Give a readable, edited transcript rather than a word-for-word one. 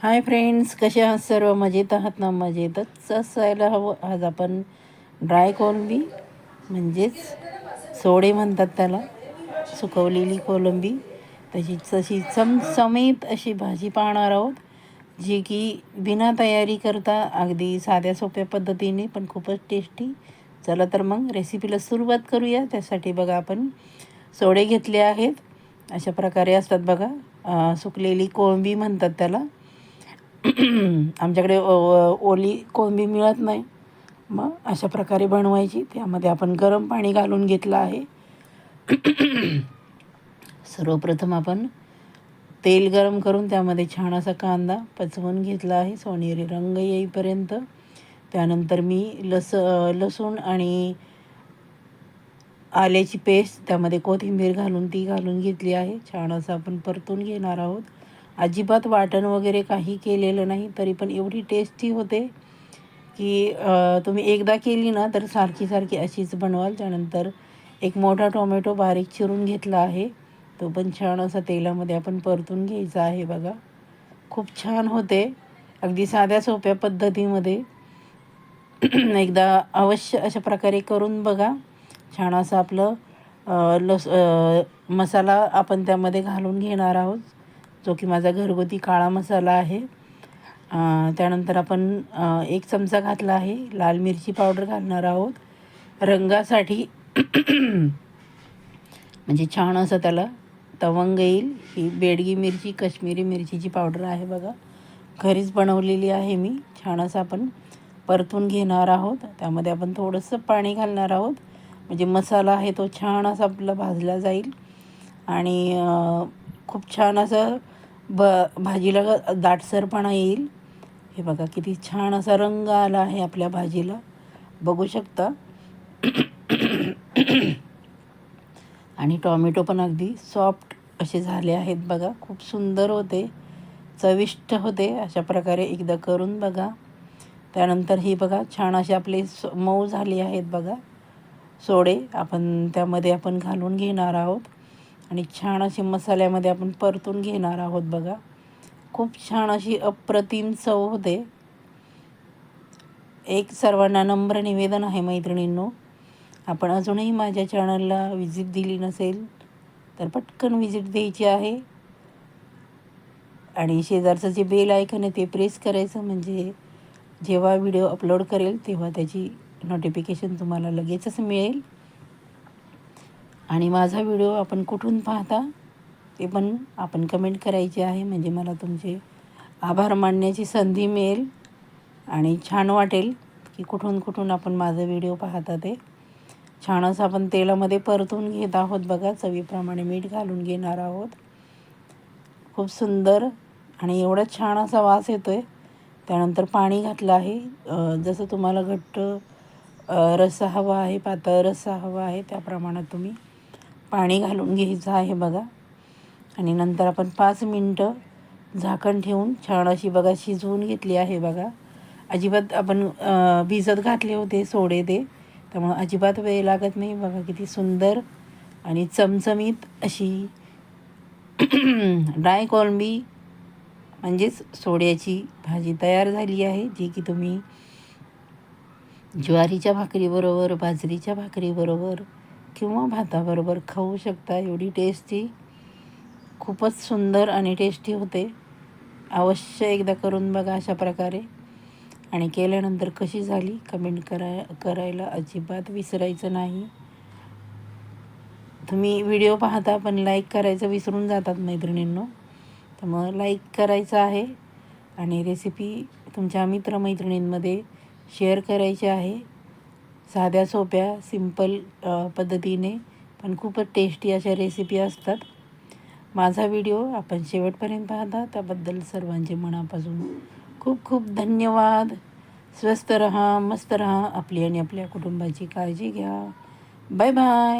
Hi friends, कसे आहात सर्व? मजेत आहात ना? मजेतच असायला हवं. आज आपण ड्राय कोळंबी म्हणजेच सोडे म्हणतात त्याला, सुकवलेली कोळंबी तशी तशी चमचमीत अशी भाजी पाहणार आहोत, जी की बिना तयारी करता अगदी साध्या सोप्या पद्धतीने पण खूपच टेस्टी. चला तर मग रेसिपीला सुरुवात करूया. त्यासाठी बघा, आपण सोडे घेतले आहेत. अशा प्रकारे असतात बघा, सुकलेली कोळंबी म्हणतात त्याला. आमच्याकडे ओली कोळंबी मिळत नाही, मग अशा प्रकारे बनवायची. त्यामध्ये आपण गरम पाणी घालून घेतलं आहे. सर्वप्रथम आपण तेल गरम करून त्यामध्ये छान असा कांदा पचवून घेतला आहे सोनेरी रंग येईपर्यंत. त्यानंतर मी लसूण आणि आल्याची पेस्ट, त्यामध्ये कोथिंबीर घालून ती घालून घेतली आहे. छान असं आपण परतून घेणार आहोत. अजिबात वाटण वगैरे काही केलेलं नाही, तरी पण एवढी टेस्टी होते की तुम्ही एकदा केली ना तर सारखी सारखी अशीच बनवाल. त्यानंतर एक मोठा टोमॅटो बारीक चिरून घेतला आहे, तो पण छान असा तेलामध्ये आपण परतून घ्यायचा आहे. बघा, खूप छान होते, अगदी साध्या सोप्या पद्धतीमध्ये. एकदा अवश्य अशा प्रकारे करून बघा. छान असं आपलं मसाला आपण त्यामध्ये घालून घेणार आहोत, जो की माझा घरगुती काळा मसाला आहे. त्यानंतर आपण 1 चमचा घातला आहे लाल मिरची पावडर घालणार आहोत रंगासाठी. म्हणजे छान असं त्याला तवंग येईल. ही बेडगी मिरची, काश्मीरी मिरचीची पावडर आहे बघा, घरीच बनवलेली आहे मी. छान असं आपण परतून घेणार आहोत. त्यामध्ये आपण थोडंसं पाणी घालणार आहोत, म्हणजे मसाला आहे तो छान असा आपला भाजला जाईल आणि खूप छान असं भाजीला दाटसरपणा येईल. हे बघा, किती छान असा रंग आला आहे आपल्या भाजीला, बघू शकता. आणि टॉमॅटो पण अगदी सॉफ्ट असे झाले आहेत बघा, खूप सुंदर होते, चविष्ट होते. अशा प्रकारे एकदा करून बघा. त्यानंतर ही बघा, छान असे आपले मऊ झाले आहेत बघा सोडे. आपण त्यामध्ये आपण घालून घेणार आहोत आणि छान असे मसाल्यामध्ये आपण परतून घेणार आहोत बघा. खूप छान अशी अप्रतिम चव होते. एक सर्वांना नम्र निवेदन आहे मैत्रिणींनो, आपण अजूनही माझ्या चॅनलला विजिट दिली नसेल तर पटकन विजिट द्यायची आहे आणि शेजारचं जे बेल आयकन आहे ते प्रेस करायचं, म्हणजे जेव्हा व्हिडिओ अपलोड करेल तेव्हा त्याची नोटिफिकेशन तुम्हाला लगेचच मिळेल. आणि माझा व्हिडिओ आपण कुठून पाहता ते पण आपण कमेंट करायचे आहे, म्हणजे मला तुमचे आभार मानण्याची संधी मिळेल आणि छान वाटेल की कुठून आपण माझा व्हिडिओ पाहता ते. छान असं आपण तेलामध्ये परतून घेत आहोत बघा. चवीप्रमाणे मीठ घालून घेणार आहोत. खूप सुंदर आणि एवढा छान असा वास येतो आहे. त्यानंतर पाणी घातलं आहे. जसं तुम्हाला घट्ट रस्सा हवा आहे, पातळ रस्सा हवा आहे, त्या प्रमाणात तुम्ही पाणी घालून घ्यायचं आहे बघा. आणि नंतर आपण 5 मिनटं झाकण ठेवून छान अशी बघा शिजवून घेतली आहे बघा. अजिबात आपण भिजत घातले होते सोडे ते, त्यामुळे अजिबात वेळ लागत नाही. बघा किती सुंदर आणि चमचमीत अशी ड्राय कोळंबी म्हणजेच सोड्याची भाजी तयार झाली आहे, जी की तुम्ही ज्वारीच्या भाकरीबरोबर, बाजरीच्या भाकरीबरोबर किंवा भाताबरोबर खाऊ शकता. एवढी टेस्टी, खूपच सुंदर आणि टेस्टी होते. अवश्य एकदा करून बघा अशा प्रकारे, आणि केल्यानंतर कशी झाली कमेंट करायला अजिबात विसरायचं नाही. तुम्ही व्हिडिओ पाहता पण लाईक करायचं विसरून जातात मैत्रिणींनो, त्यामुळं लाईक करायचं आहे आणि रेसिपी तुमच्या मित्रमैत्रिणींमध्ये शेअर करायची आहे. साध्या सोप्या सिंपल पद्धतीने पण खूपच टेस्टी अशा रेसिपी असतात. माझा व्हिडिओ आपण शेवटपर्यंत पाहता त्याबद्दल सर्वांचे मनापासून खूप खूप धन्यवाद. स्वस्थ रहा, मस्त रहा, आपली आणि आपल्या कुटुंबाची काळजी घ्या. Bye bye.